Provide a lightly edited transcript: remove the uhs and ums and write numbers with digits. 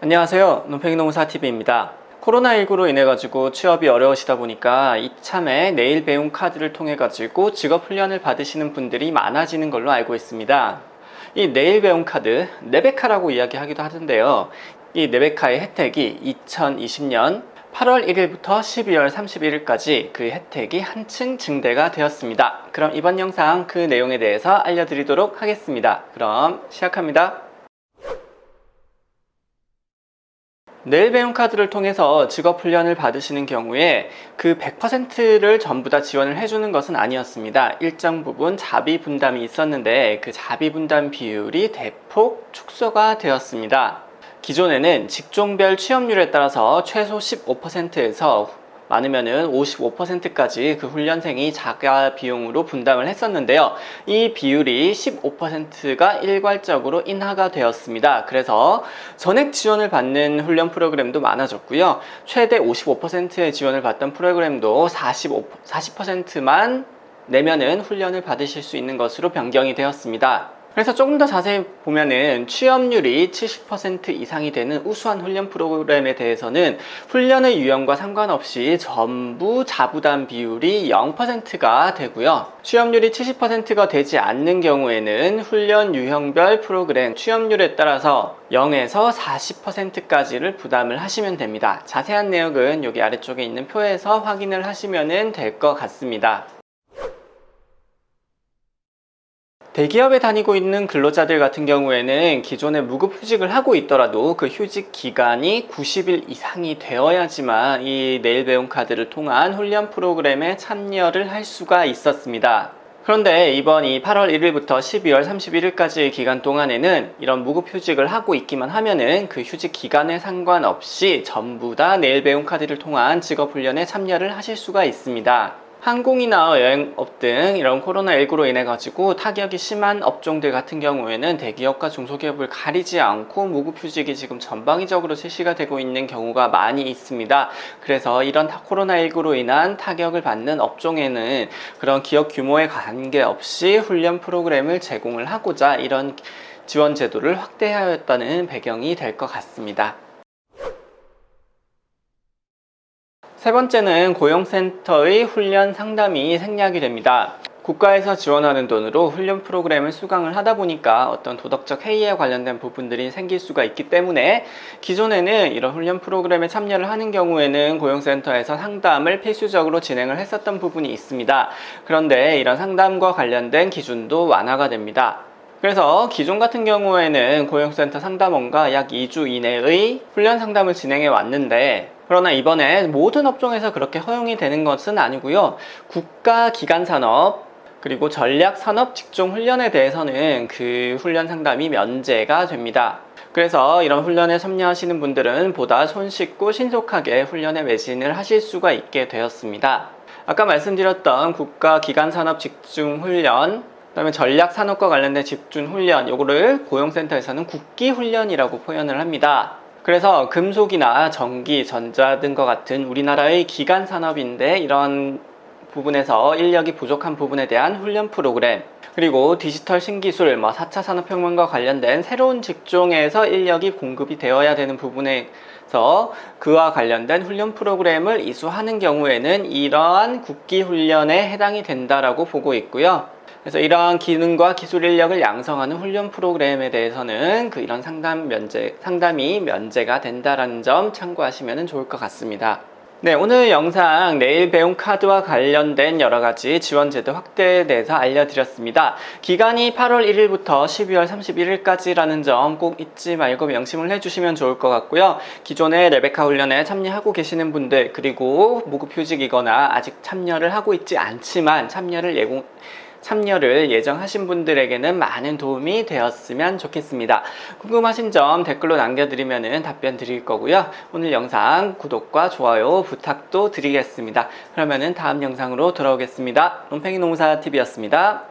안녕하세요. 논팽이농사TV입니다. 코로나19로 인해 가지고 취업이 어려우시다 보니까 이참에 내일 배움 카드를 통해 가지고 직업 훈련을 받으시는 분들이 많아지는 걸로 알고 있습니다. 이 내일 배움 카드, 네베카라고 이야기하기도 하던데요. 이 네베카의 혜택이 2020년 8월 1일부터 12월 31일까지 그 혜택이 한층 증대가 되었습니다. 그럼 이번 영상 그 내용에 대해서 알려드리도록 하겠습니다. 그럼 시작합니다. 내일 배움 카드를 통해서 직업 훈련을 받으시는 경우에 그 100%를 전부 다 지원을 해주는 것은 아니었습니다. 일정 부분 자비 분담이 있었는데 그 자비 분담 비율이 대폭 축소가 되었습니다. 기존에는 직종별 취업률에 따라서 최소 15%에서 많으면은 55%까지 그 훈련생이 자가 비용으로 분담을 했었는데요. 이 비율이 15%가 일괄적으로 인하가 되었습니다. 그래서 전액 지원을 받는 훈련 프로그램도 많아졌고요. 최대 55%의 지원을 받던 프로그램도 40%만 내면은 훈련을 받으실 수 있는 것으로 변경이 되었습니다. 그래서 조금 더 자세히 보면은 취업률이 70% 이상이 되는 우수한 훈련 프로그램에 대해서는 훈련의 유형과 상관없이 전부 자부담 비율이 0%가 되고요. 취업률이 70%가 되지 않는 경우에는 훈련 유형별 프로그램 취업률에 따라서 0에서 40%까지를 부담을 하시면 됩니다. 자세한 내용은 여기 아래쪽에 있는 표에서 확인을 하시면 될 것 같습니다. 대기업에 다니고 있는 근로자들 같은 경우에는 기존에 무급휴직을 하고 있더라도 그 휴직 기간이 90일 이상이 되어야지만 이 내일 배움 카드를 통한 훈련 프로그램에 참여를 할 수가 있었습니다. 그런데 이번 이 8월 1일부터 12월 31일까지의 기간 동안에는 이런 무급휴직을 하고 있기만 하면은 그 휴직 기간에 상관없이 전부 다 내일 배움 카드를 통한 직업훈련에 참여를 하실 수가 있습니다. 항공이나 여행업 등 이런 코로나19로 인해 가지고 타격이 심한 업종들 같은 경우에는 대기업과 중소기업을 가리지 않고 무급휴직이 지금 전방위적으로 실시가 되고 있는 경우가 많이 있습니다. 그래서 이런 코로나19로 인한 타격을 받는 업종에는 그런 기업 규모에 관계없이 훈련 프로그램을 제공을 하고자 이런 지원 제도를 확대하였다는 배경이 될 것 같습니다. 세 번째는 고용센터의 훈련 상담이 생략이 됩니다. 국가에서 지원하는 돈으로 훈련 프로그램을 수강을 하다 보니까 어떤 도덕적 해이에 관련된 부분들이 생길 수가 있기 때문에 기존에는 이런 훈련 프로그램에 참여를 하는 경우에는 고용센터에서 상담을 필수적으로 진행을 했었던 부분이 있습니다. 그런데 이런 상담과 관련된 기준도 완화가 됩니다. 그래서 기존 같은 경우에는 고용센터 상담원과 약 2주 이내의 훈련 상담을 진행해 왔는데 그러나 이번에 모든 업종에서 그렇게 허용이 되는 것은 아니고요. 국가기관산업 그리고 전략산업 직종훈련에 대해서는 그 훈련 상담이 면제가 됩니다. 그래서 이런 훈련에 참여하시는 분들은 보다 손쉽고 신속하게 훈련에 매진을 하실 수가 있게 되었습니다. 아까 말씀드렸던 국가기관산업 직종훈련 그다음에 전략산업과 관련된 집중훈련 요거를 고용센터에서는 국기훈련이라고 표현을 합니다. 그래서 금속이나 전기, 전자 등과 같은 우리나라의 기간 산업인데 이런 부분에서 인력이 부족한 부분에 대한 훈련 프로그램 그리고 디지털 신기술, 4차 산업혁명과 관련된 새로운 직종에서 인력이 공급이 되어야 되는 부분에서 그와 관련된 훈련 프로그램을 이수하는 경우에는 이러한 국기훈련에 해당이 된다라고 보고 있고요. 그래서 이러한 기능과 기술 인력을 양성하는 훈련 프로그램에 대해서는 이런 상담이 면제가 된다는 점 참고하시면 좋을 것 같습니다. 네, 오늘 영상 내일 배움 카드와 관련된 여러가지 지원제도 확대에 대해서 알려드렸습니다. 기간이 8월 1일부터 12월 31일까지라는 점 꼭 잊지 말고 명심을 해주시면 좋을 것 같고요. 기존에 레베카 훈련에 참여하고 계시는 분들 그리고 무급휴직이거나 아직 참여를 하고 있지 않지만 참여를 예정하신 분들에게는 많은 도움이 되었으면 좋겠습니다. 궁금하신 점 댓글로 남겨드리면 답변 드릴 거고요. 오늘 영상 구독과 좋아요 부탁도 드리겠습니다. 그러면 다음 영상으로 돌아오겠습니다. 논팽이농사TV였습니다.